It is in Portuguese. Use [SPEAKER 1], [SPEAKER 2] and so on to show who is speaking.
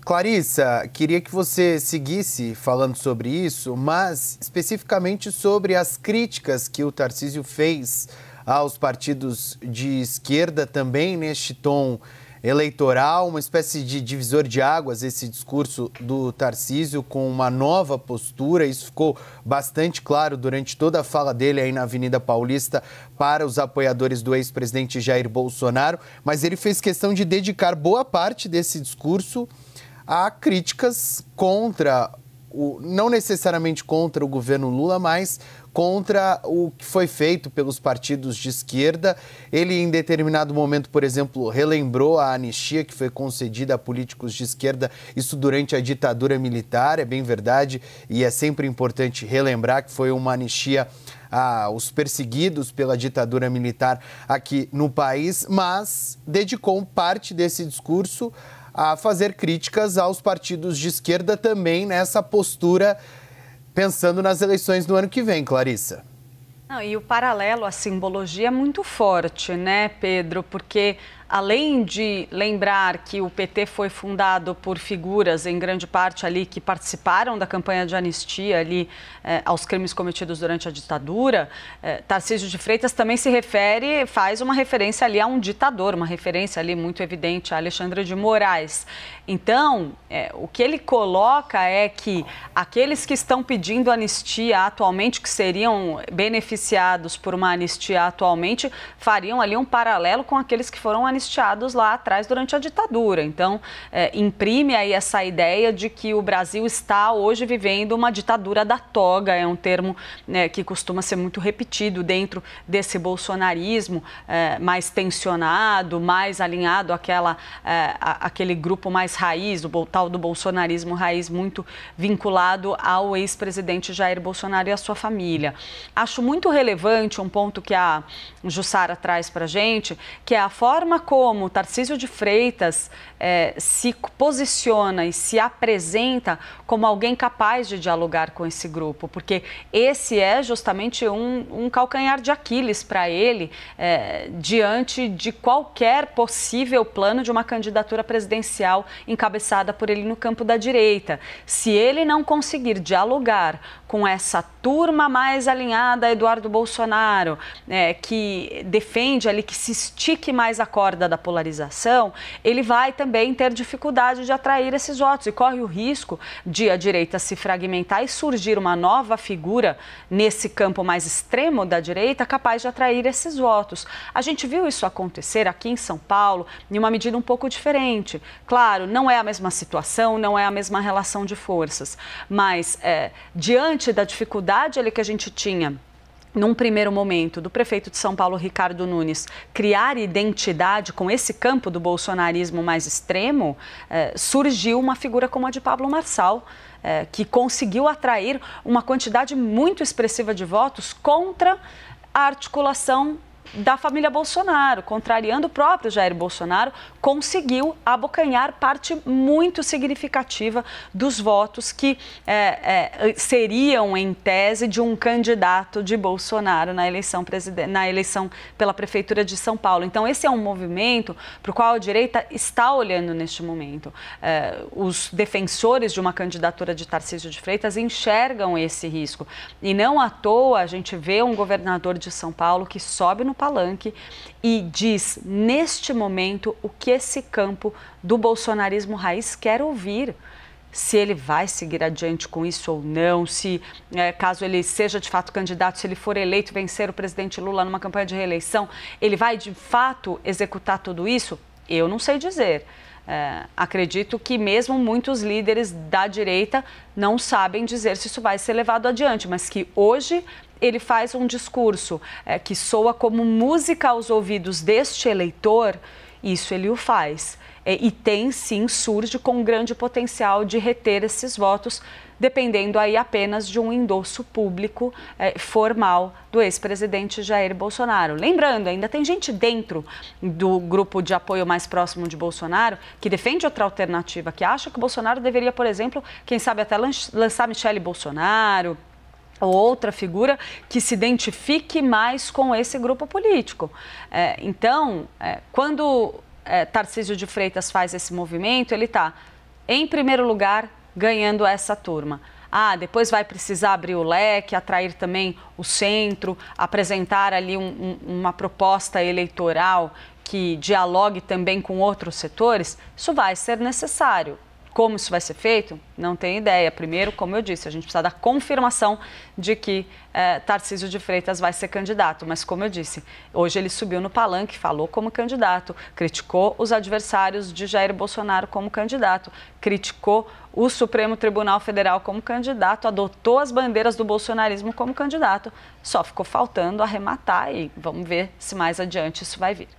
[SPEAKER 1] Clarissa, queria que você seguisse falando sobre isso, mas especificamente sobre as críticas que o Tarcísio fez aos partidos de esquerda também neste tom eleitoral, uma espécie de divisor de águas, esse discurso do Tarcísio com uma nova postura. Isso ficou bastante claro durante toda a fala dele aí na Avenida Paulista para os apoiadores do ex-presidente Jair Bolsonaro, mas ele fez questão de dedicar boa parte desse discurso a críticas contra, não necessariamente contra o governo Lula, mas contra o que foi feito pelos partidos de esquerda. Ele, em determinado momento, por exemplo, relembrou a anistia que foi concedida a políticos de esquerda, isso durante a ditadura militar, é bem verdade, e é sempre importante relembrar que foi uma anistia aos perseguidos pela ditadura militar aqui no país, mas dedicou parte desse discurso a fazer críticas aos partidos de esquerda também nessa postura, pensando nas eleições do ano que vem, Clarissa.
[SPEAKER 2] Não, e o paralelo, a simbologia é muito forte, né, Pedro? Porque além de lembrar que o PT foi fundado por figuras, em grande parte ali, que participaram da campanha de anistia ali aos crimes cometidos durante a ditadura, Tarcísio de Freitas também faz uma referência ali a um ditador, uma referência ali muito evidente a Alexandre de Moraes. Então, o que ele coloca é que aqueles que estão pedindo anistia atualmente, que seriam beneficiados por uma anistia atualmente, fariam ali um paralelo com aqueles que foram anistiados lá atrás durante a ditadura. Então, imprime aí essa ideia de que o Brasil está hoje vivendo uma ditadura da toga, é um termo que costuma ser muito repetido dentro desse bolsonarismo mais tensionado, mais alinhado àquele grupo mais raiz, o tal do bolsonarismo raiz, muito vinculado ao ex-presidente Jair Bolsonaro e à sua família. Acho muito relevante um ponto que a Jussara traz para a gente, que é a forma como Tarcísio de Freitas se posiciona e se apresenta como alguém capaz de dialogar com esse grupo, porque esse é justamente um calcanhar de Aquiles para ele diante de qualquer possível plano de uma candidatura presidencial encabeçada por ele no campo da direita. Se ele não conseguir dialogar com essa turma mais alinhada a Eduardo Bolsonaro, que defende ali que se estique mais a corda da polarização, ele vai também ter dificuldade de atrair esses votos e corre o risco de a direita se fragmentar e surgir uma nova figura nesse campo mais extremo da direita capaz de atrair esses votos. A gente viu isso acontecer aqui em São Paulo em uma medida um pouco diferente. Claro, não é a mesma situação, não é a mesma relação de forças, mas diante da dificuldade ali que a gente tinha num primeiro momento, do prefeito de São Paulo, Ricardo Nunes, criar identidade com esse campo do bolsonarismo mais extremo, surgiu uma figura como a de Pablo Marçal, que conseguiu atrair uma quantidade muito expressiva de votos contra a articulação da família Bolsonaro, contrariando o próprio Jair Bolsonaro, conseguiu abocanhar parte muito significativa dos votos que seriam, em tese, de um candidato de Bolsonaro na eleição pela Prefeitura de São Paulo. Então, esse é um movimento para o qual a direita está olhando neste momento. Os defensores de uma candidatura de Tarcísio de Freitas enxergam esse risco. E não à toa a gente vê um governador de São Paulo que sobe no palanque e diz, neste momento, o que esse campo do bolsonarismo raiz quer ouvir. Se ele vai seguir adiante com isso ou não, se caso ele seja de fato candidato, se ele for eleito, vencer o presidente Lula numa campanha de reeleição, ele vai de fato executar tudo isso? Eu não sei dizer. Acredito que mesmo muitos líderes da direita não sabem dizer se isso vai ser levado adiante, mas que hoje ele faz um discurso que soa como música aos ouvidos deste eleitor, isso ele o faz. E tem, sim, surge com grande potencial de reter esses votos, dependendo aí apenas de um endosso público formal do ex-presidente Jair Bolsonaro. Lembrando, ainda tem gente dentro do grupo de apoio mais próximo de Bolsonaro que defende outra alternativa, que acha que Bolsonaro deveria, por exemplo, quem sabe até lançar Michele Bolsonaro, ou outra figura que se identifique mais com esse grupo político. Então, quando Tarcísio de Freitas faz esse movimento, ele está em primeiro lugar, ganhando essa turma. Depois vai precisar abrir o leque, atrair também o centro, apresentar ali uma proposta eleitoral que dialogue também com outros setores. Isso vai ser necessário. Como isso vai ser feito? Não tenho ideia. Primeiro, como eu disse, a gente precisa da confirmação de que Tarcísio de Freitas vai ser candidato. Mas, como eu disse, hoje ele subiu no palanque, falou como candidato, criticou os adversários de Jair Bolsonaro como candidato, criticou o Supremo Tribunal Federal como candidato, adotou as bandeiras do bolsonarismo como candidato. Só ficou faltando arrematar e vamos ver se mais adiante isso vai vir.